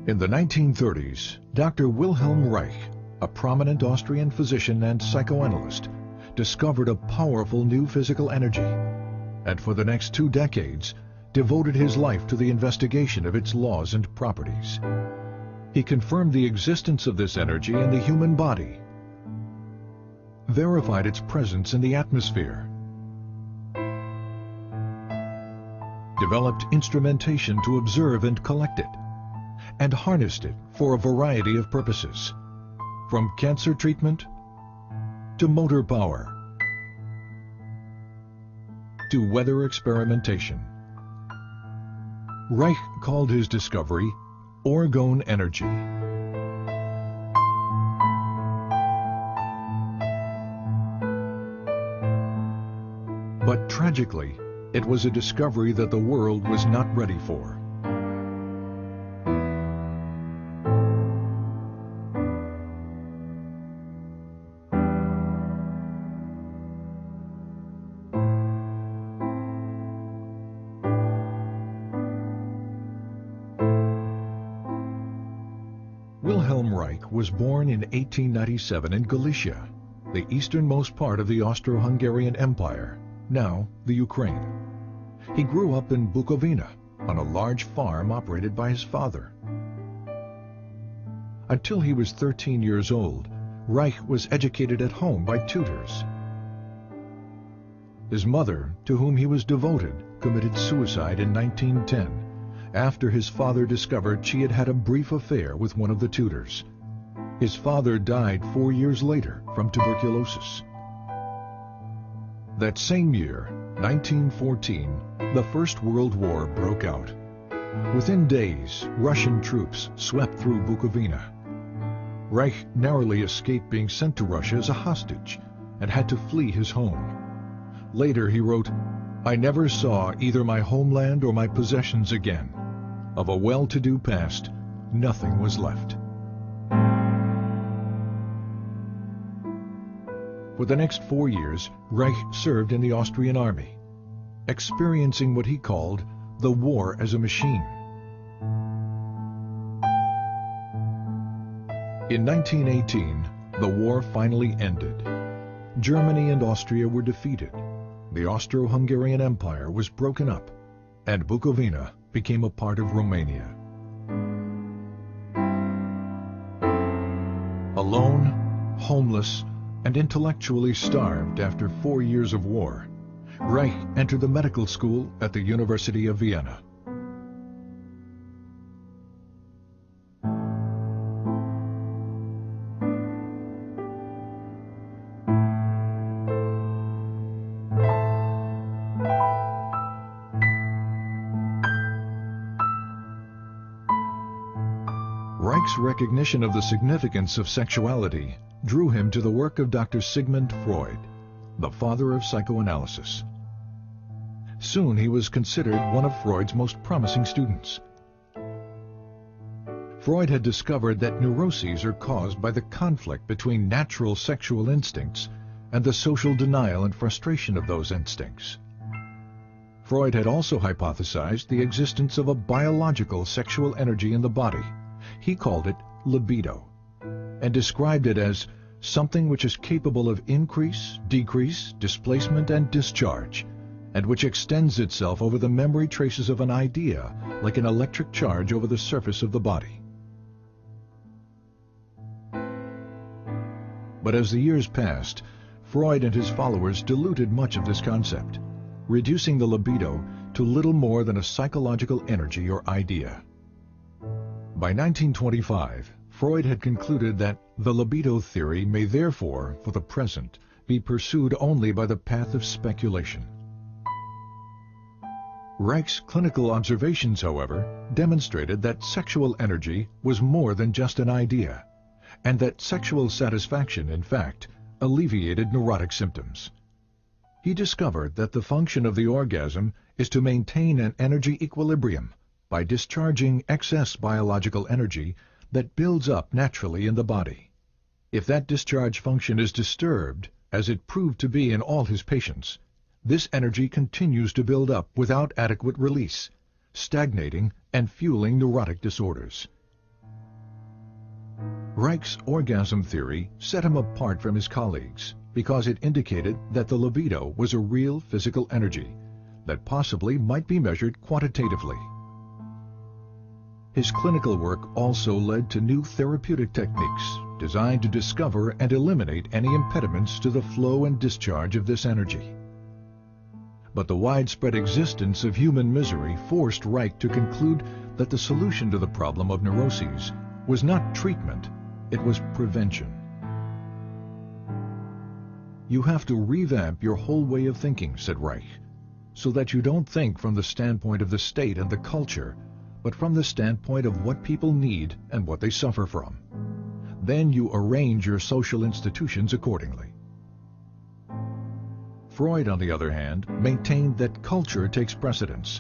In the 1930s, Dr. Wilhelm Reich, a prominent Austrian physician and psychoanalyst, discovered a powerful new physical energy, and for the next 2 decades, devoted his life to the investigation of its laws and properties. He confirmed the existence of this energy in the human body, verified its presence in the atmosphere, developed instrumentation to observe and collect it, and harnessed it for a variety of purposes, from cancer treatment to motor power to weather experimentation. Reich called his discovery orgone energy. But tragically, it was a discovery that the world was not ready for. Wilhelm Reich was born in 1897 in Galicia, the easternmost part of the Austro-Hungarian Empire, now the Ukraine. He grew up in Bukovina on a large farm operated by his father. Until he was 13 years old, Reich was educated at home by tutors. His mother, to whom he was devoted, committed suicide in 1910 after his father discovered she had had a brief affair with one of the tutors. His father died 4 years later from tuberculosis. That same year, 1914, the First World War broke out. Within days, Russian troops swept through Bukovina. Reich narrowly escaped being sent to Russia as a hostage and had to flee his home. Later he wrote, "I never saw either my homeland or my possessions again. Of a well-to-do past, nothing was left." For the next 4 years, Reich served in the Austrian army, experiencing what he called the war as a machine. In 1918, the war finally ended. Germany and Austria were defeated. The Austro-Hungarian Empire was broken up, and Bukovina became a part of Romania. Alone, homeless, and intellectually starved after 4 years of war, Reich entered the medical school at the University of Vienna. Reich's recognition of the significance of sexuality drew him to the work of Dr. Sigmund Freud, the father of psychoanalysis. Soon he was considered one of Freud's most promising students. Freud had discovered that neuroses are caused by the conflict between natural sexual instincts and the social denial and frustration of those instincts. Freud had also hypothesized the existence of a biological sexual energy in the body. He called it libido, and described it as something which is capable of increase, decrease, displacement, and discharge, and which extends itself over the memory traces of an idea like an electric charge over the surface of the body. But as the years passed, Freud and his followers diluted much of this concept, reducing the libido to little more than a psychological energy or idea. By 1925, Freud had concluded that the libido theory may therefore, for the present, be pursued only by the path of speculation. Reich's clinical observations, however, demonstrated that sexual energy was more than just an idea, and that sexual satisfaction, in fact, alleviated neurotic symptoms. He discovered that the function of the orgasm is to maintain an energy equilibrium by discharging excess biological energy that builds up naturally in the body. If that discharge function is disturbed, as it proved to be in all his patients, this energy continues to build up without adequate release, stagnating and fueling neurotic disorders. Reich's orgasm theory set him apart from his colleagues because it indicated that the libido was a real physical energy that possibly might be measured quantitatively. His clinical work also led to new therapeutic techniques designed to discover and eliminate any impediments to the flow and discharge of this energy. But the widespread existence of human misery forced Reich to conclude that the solution to the problem of neuroses was not treatment, it was prevention. You have to revamp your whole way of thinking, said Reich, so that you don't think from the standpoint of the state and the culture, but from the standpoint of what people need and what they suffer from. Then you arrange your social institutions accordingly. Freud, on the other hand, maintained that culture takes precedence,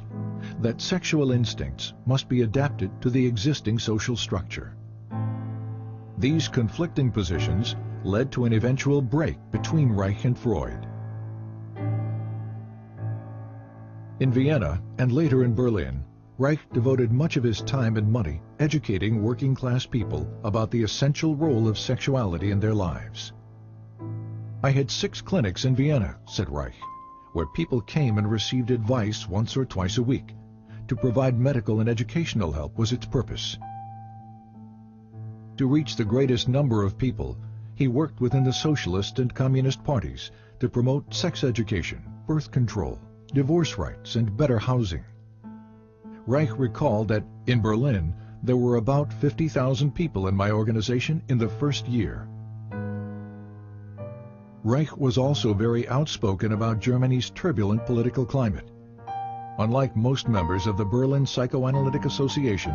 that sexual instincts must be adapted to the existing social structure. These conflicting positions led to an eventual break between Reich and Freud. In Vienna and later in Berlin, Reich devoted much of his time and money educating working-class people about the essential role of sexuality in their lives. I had 6 clinics in Vienna, said Reich, where people came and received advice once or twice a week. To provide medical and educational help was its purpose. To reach the greatest number of people, he worked within the socialist and communist parties to promote sex education, birth control, divorce rights, and better housing. Reich recalled that in Berlin there were about 50,000 people in my organization in the first year. Reich was also very outspoken about Germany's turbulent political climate. Unlike most members of the Berlin Psychoanalytic Association,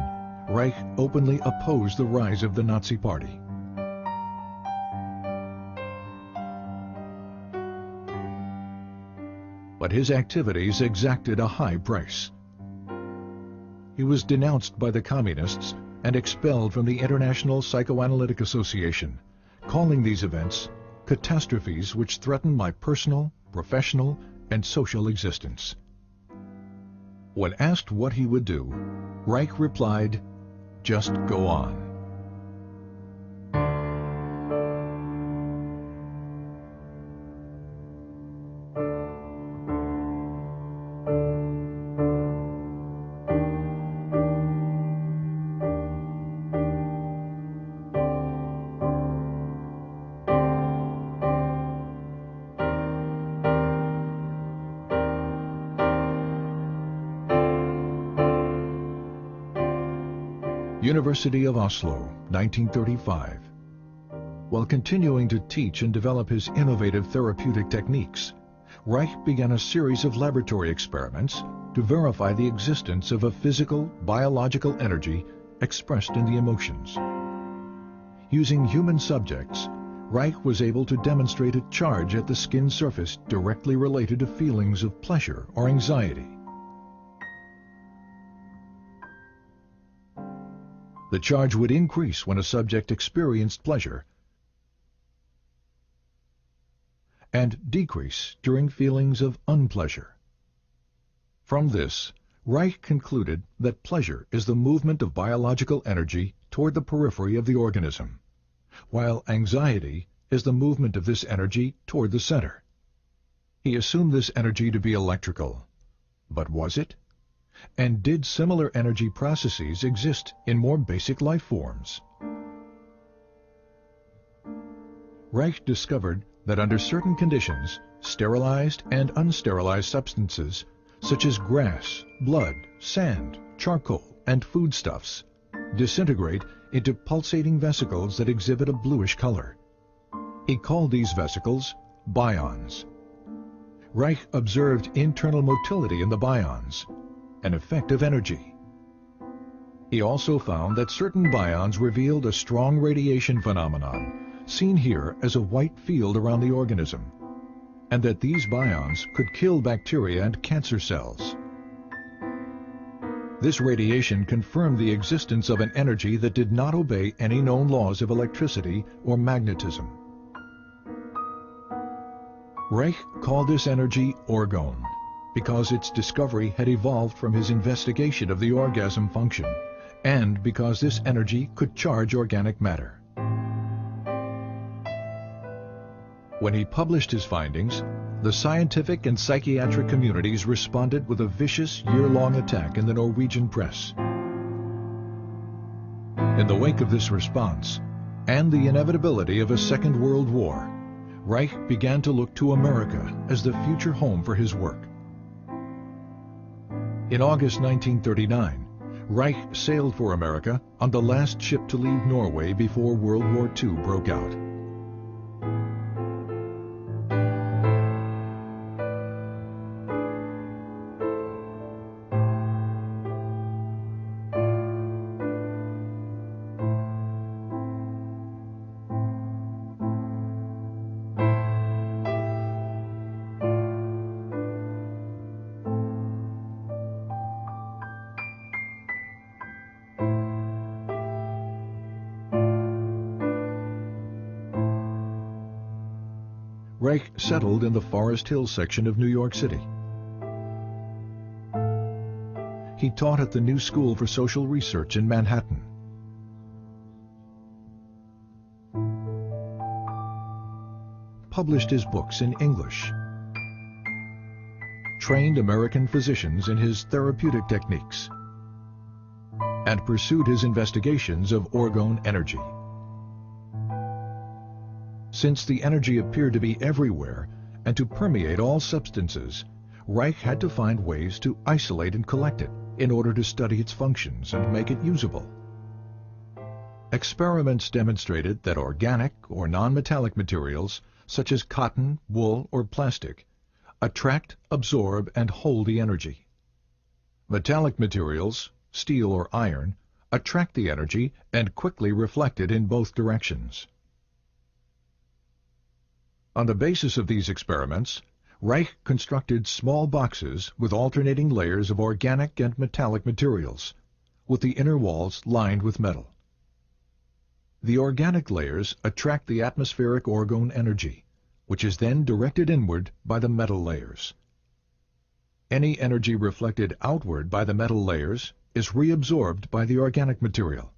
Reich openly opposed the rise of the Nazi Party. But his activities exacted a high price. He was denounced by the communists and expelled from the International Psychoanalytic Association, calling these events catastrophes which threaten my personal, professional, and social existence. When asked what he would do, Reich replied, "Just go on." University of Oslo, 1935. While continuing to teach and develop his innovative therapeutic techniques, Reich began a series of laboratory experiments to verify the existence of a physical, biological energy expressed in the emotions. Using human subjects, Reich was able to demonstrate a charge at the skin surface directly related to feelings of pleasure or anxiety. The charge would increase when a subject experienced pleasure and decrease during feelings of unpleasure. From this, Reich concluded that pleasure is the movement of biological energy toward the periphery of the organism, while anxiety is the movement of this energy toward the center. He assumed this energy to be electrical. But was it? And did similar energy processes exist in more basic life forms? Reich discovered that under certain conditions, sterilized and unsterilized substances, such as grass, blood, sand, charcoal, and foodstuffs, disintegrate into pulsating vesicles that exhibit a bluish color. He called these vesicles bions. Reich observed internal motility in the bions, an effect of energy. He also found that certain bions revealed a strong radiation phenomenon, seen here as a white field around the organism, and that these bions could kill bacteria and cancer cells. This radiation confirmed the existence of an energy that did not obey any known laws of electricity or magnetism. Reich called this energy orgone, because its discovery had evolved from his investigation of the orgasm function, and because this energy could charge organic matter. When he published his findings, the scientific and psychiatric communities responded with a vicious year-long attack in the Norwegian press. In the wake of this response, and the inevitability of a Second World War, Reich began to look to America as the future home for his work. In August 1939, Reich sailed for America on the last ship to leave Norway before World War II broke out. Reich settled in the Forest Hill section of New York City. He taught at the New School for Social Research in Manhattan. Published his books in English. Trained American physicians in his therapeutic techniques. And pursued his investigations of orgone energy. Since the energy appeared to be everywhere and to permeate all substances, Reich had to find ways to isolate and collect it in order to study its functions and make it usable. Experiments demonstrated that organic or non-metallic materials, such as cotton, wool, or plastic, attract, absorb, and hold the energy. Metallic materials, steel or iron, attract the energy and quickly reflect it in both directions. On the basis of these experiments, Reich constructed small boxes with alternating layers of organic and metallic materials, with the inner walls lined with metal. The organic layers attract the atmospheric orgone energy, which is then directed inward by the metal layers. Any energy reflected outward by the metal layers is reabsorbed by the organic material,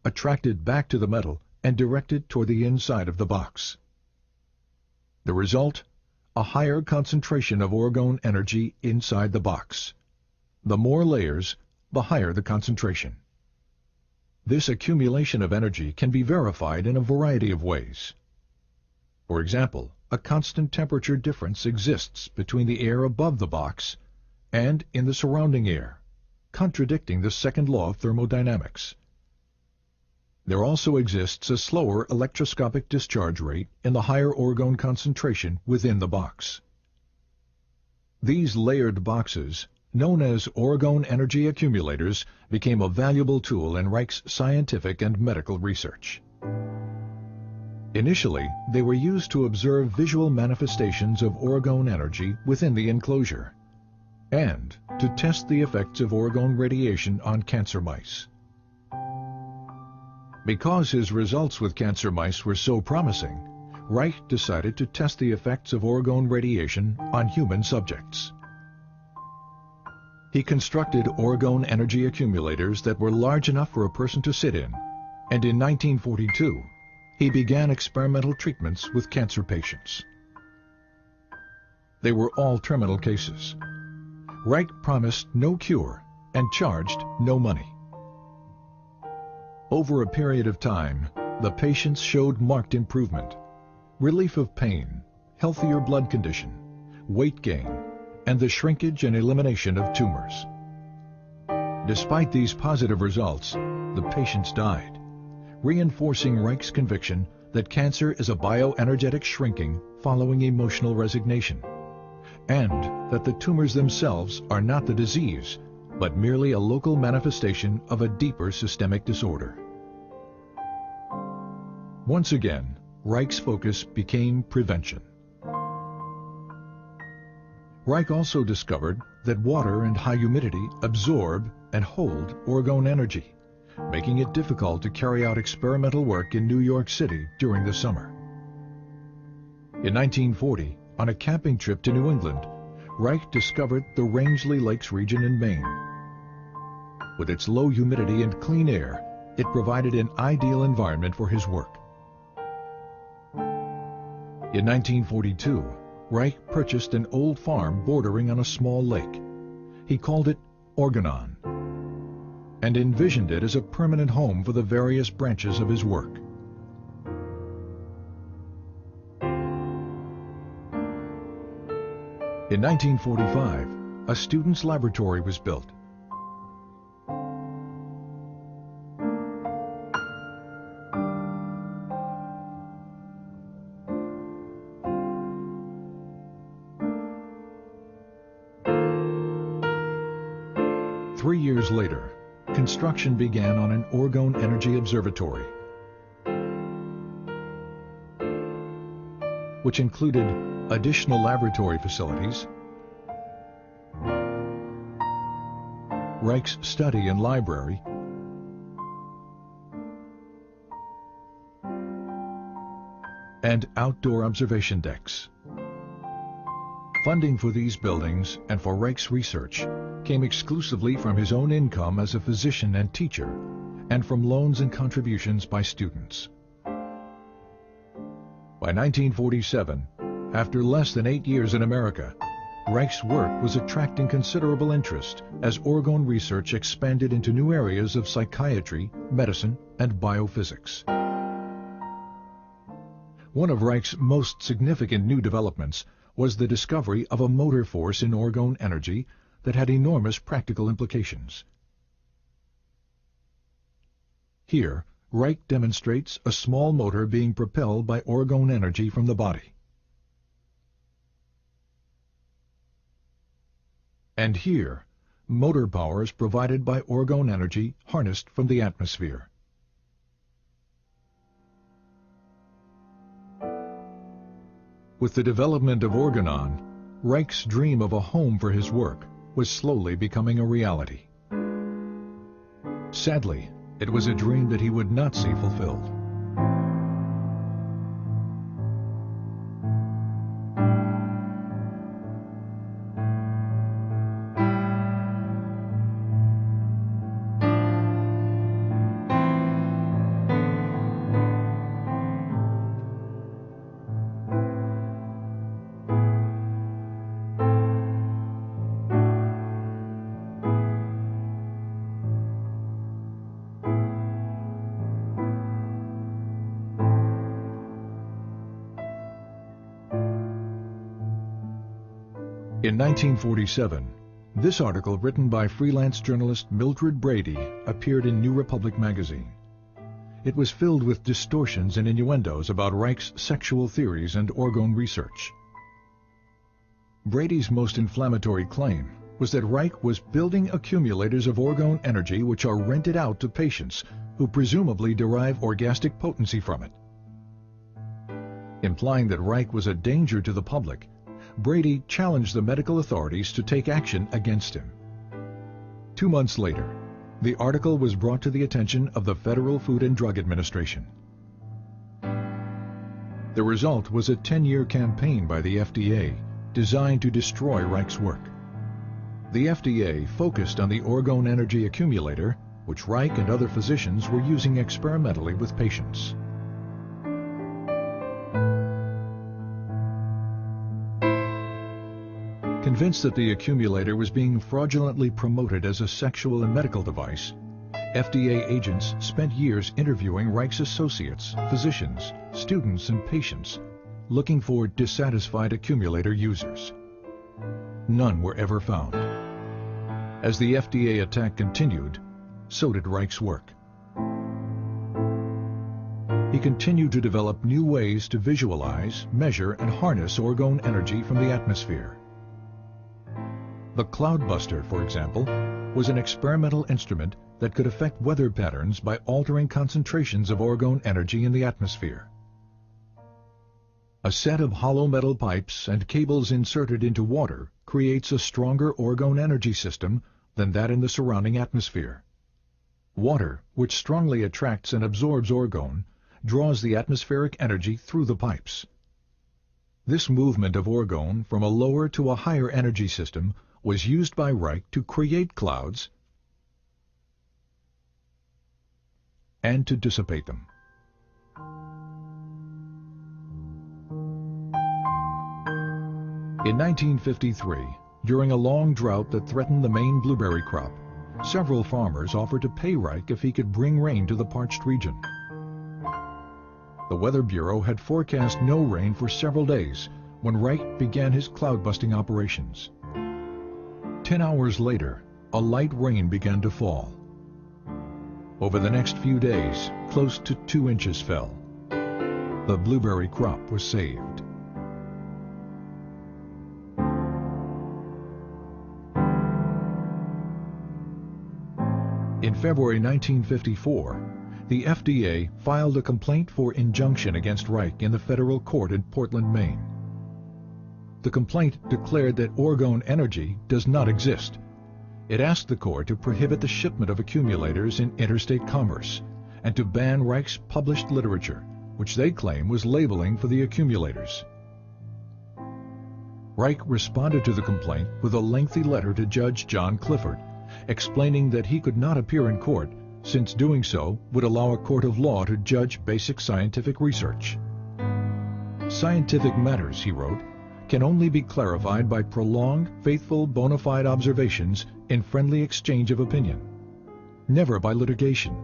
attracted back to the metal, and directed toward the inside of the box. The result? A higher concentration of orgone energy inside the box. The more layers, the higher the concentration. This accumulation of energy can be verified in a variety of ways. For example, a constant temperature difference exists between the air above the box and in the surrounding air, contradicting the second law of thermodynamics. There also exists a slower electroscopic discharge rate in the higher orgone concentration within the box. These layered boxes, known as orgone energy accumulators, became a valuable tool in Reich's scientific and medical research. Initially, they were used to observe visual manifestations of orgone energy within the enclosure, and to test the effects of orgone radiation on cancer mice. Because his results with cancer mice were so promising, Reich decided to test the effects of orgone radiation on human subjects. He constructed orgone energy accumulators that were large enough for a person to sit in, and in 1942, he began experimental treatments with cancer patients. They were all terminal cases. Reich promised no cure and charged no money. Over a period of time, the patients showed marked improvement, relief of pain, healthier blood condition, weight gain, and the shrinkage and elimination of tumors. Despite these positive results, the patients died, reinforcing Reich's conviction that cancer is a bioenergetic shrinking following emotional resignation, and that the tumors themselves are not the disease, but merely a local manifestation of a deeper systemic disorder. Once again, Reich's focus became prevention. Reich also discovered that water and high humidity absorb and hold orgone energy, making it difficult to carry out experimental work in New York City during the summer. In 1940, on a camping trip to New England, Reich discovered the Rangeley Lakes region in Maine. With its low humidity and clean air, it provided an ideal environment for his work. In 1942, Reich purchased an old farm bordering on a small lake. He called it Organon and envisioned it as a permanent home for the various branches of his work. In 1945, a student's laboratory was built. Three years later, construction began on an orgone energy observatory, which included additional laboratory facilities, Reich's study and library, and outdoor observation decks. Funding for these buildings and for Reich's research came exclusively from his own income as a physician and teacher, and from loans and contributions by students. By 1947, after less than 8 years in America, Reich's work was attracting considerable interest as orgone research expanded into new areas of psychiatry, medicine, and biophysics. One of Reich's most significant new developments was the discovery of a motor force in orgone energy that had enormous practical implications. Here, Reich demonstrates a small motor being propelled by orgone energy from the body. And here, motor power is provided by orgone energy harnessed from the atmosphere. With the development of Organon, Reich's dream of a home for his work was slowly becoming a reality. Sadly, it was a dream that he would not see fulfilled. In 1947, this article, written by freelance journalist Mildred Brady, appeared in New Republic magazine. It was filled with distortions and innuendos about Reich's sexual theories and orgone research. Brady's most inflammatory claim was that Reich was building accumulators of orgone energy which are rented out to patients who presumably derive orgastic potency from it. Implying that Reich was a danger to the public, Brady challenged the medical authorities to take action against him. 2 months later, the article was brought to the attention of the Federal Food and Drug Administration. The result was a 10-year campaign by the FDA designed to destroy Reich's work. The FDA focused on the orgone energy accumulator, which Reich and other physicians were using experimentally with patients. Convinced that the accumulator was being fraudulently promoted as a sexual and medical device, FDA agents spent years interviewing Reich's associates, physicians, students, and patients, looking for dissatisfied accumulator users. None were ever found. As the FDA attack continued, so did Reich's work. He continued to develop new ways to visualize, measure, and harness orgone energy from the atmosphere. The Cloudbuster, for example, was an experimental instrument that could affect weather patterns by altering concentrations of orgone energy in the atmosphere. A set of hollow metal pipes and cables inserted into water creates a stronger orgone energy system than that in the surrounding atmosphere. Water, which strongly attracts and absorbs orgone, draws the atmospheric energy through the pipes. This movement of orgone from a lower to a higher energy system was used by Reich to create clouds and to dissipate them. In 1953, during a long drought that threatened the Maine blueberry crop, several farmers offered to pay Reich if he could bring rain to the parched region. The Weather Bureau had forecast no rain for several days when Reich began his cloud-busting operations. 10 hours later, a light rain began to fall. Over the next few days, close to 2 inches fell. The blueberry crop was saved. In February 1954, the FDA filed a complaint for injunction against Reich in the federal court in Portland, Maine. The complaint declared that Orgone Energy does not exist. It asked the court to prohibit the shipment of accumulators in interstate commerce and to ban Reich's published literature, which they claim was labeling for the accumulators. Reich responded to the complaint with a lengthy letter to Judge John Clifford, explaining that he could not appear in court since doing so would allow a court of law to judge basic scientific research. Scientific matters, he wrote, can only be clarified by prolonged, faithful, bona fide observations in friendly exchange of opinion, never by litigation.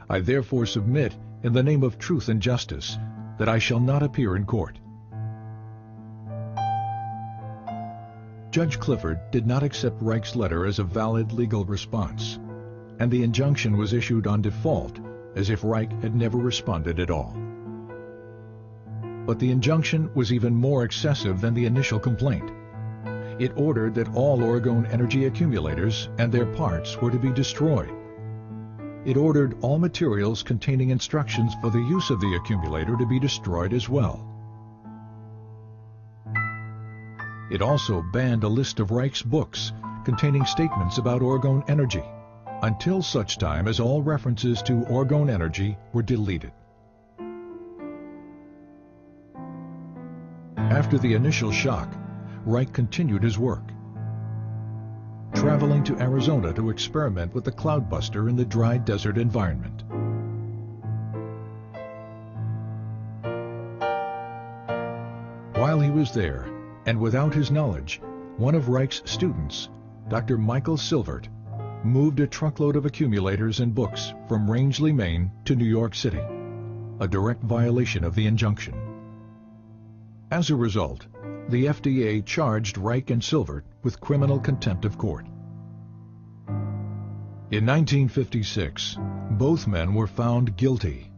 I therefore submit, in the name of truth and justice, that I shall not appear in court. Judge Clifford did not accept Reich's letter as a valid legal response, and the injunction was issued on default, as if Reich had never responded at all. But the injunction was even more excessive than the initial complaint. It ordered that all Orgone Energy accumulators and their parts were to be destroyed. It ordered all materials containing instructions for the use of the accumulator to be destroyed as well. It also banned a list of Reich's books containing statements about Orgone Energy, until such time as all references to Orgone Energy were deleted. After the initial shock, Reich continued his work, traveling to Arizona to experiment with the cloudbuster in the dry desert environment. While he was there, and without his knowledge, one of Reich's students, Dr. Michael Silvert, moved a truckload of accumulators and books from Rangeley, Maine to New York City, a direct violation of the injunction. As a result, the FDA charged Reich and Silvert with criminal contempt of court. In 1956, both men were found guilty.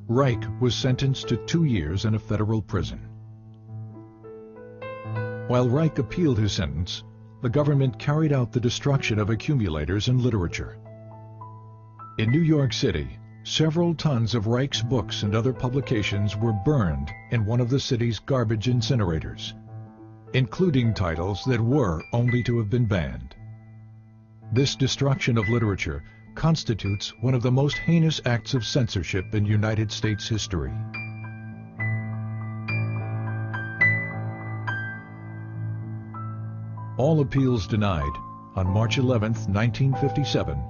Reich was sentenced to 2 years in a federal prison. While Reich appealed his sentence, the government carried out the destruction of accumulators and literature. In New York City, several tons of Reich's books and other publications were burned in one of the city's garbage incinerators, including titles that were only to have been banned. This destruction of literature constitutes one of the most heinous acts of censorship in United States history. All appeals denied, on March 11, 1957,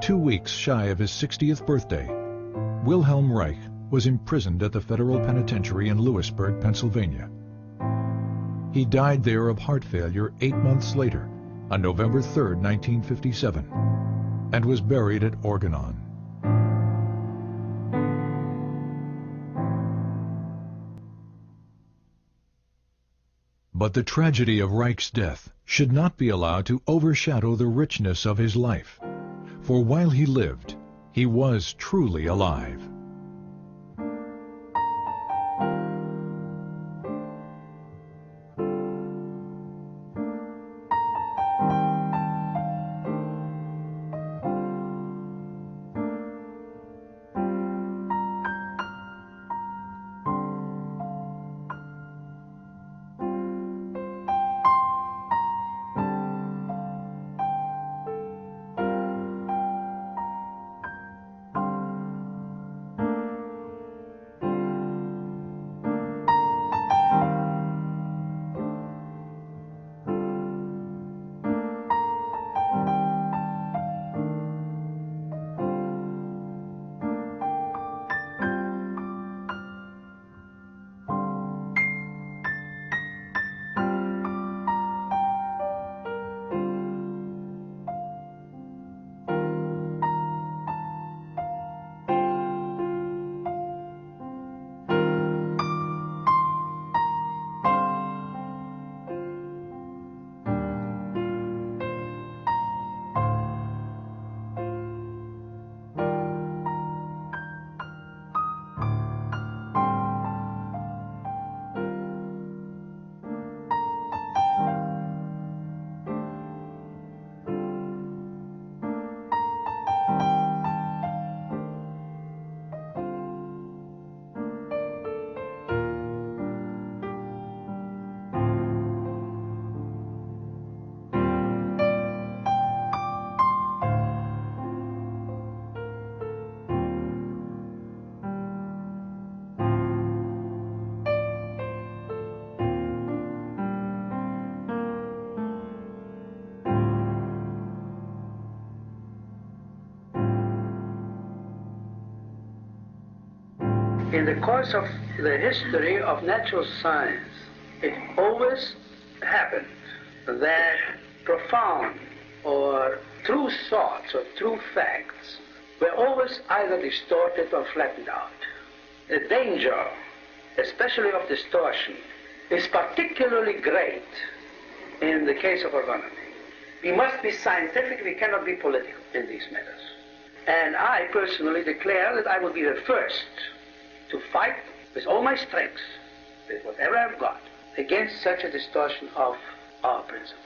2 weeks shy of his 60th birthday, Wilhelm Reich was imprisoned at the federal penitentiary in Lewisburg, Pennsylvania. He died there of heart failure 8 months later, on November 3, 1957, and was buried at Organon. But the tragedy of Reich's death should not be allowed to overshadow the richness of his life, for while he lived, he was truly alive. In the course of the history of natural science, it always happened that profound or true thoughts or true facts were always either distorted or flattened out. The danger, especially of distortion, is particularly great in the case of orgonomy. We must be scientific, we cannot be political in these matters. And I personally declare that I will be the first to fight with all my strength, with whatever I've got, against such a distortion of our principles.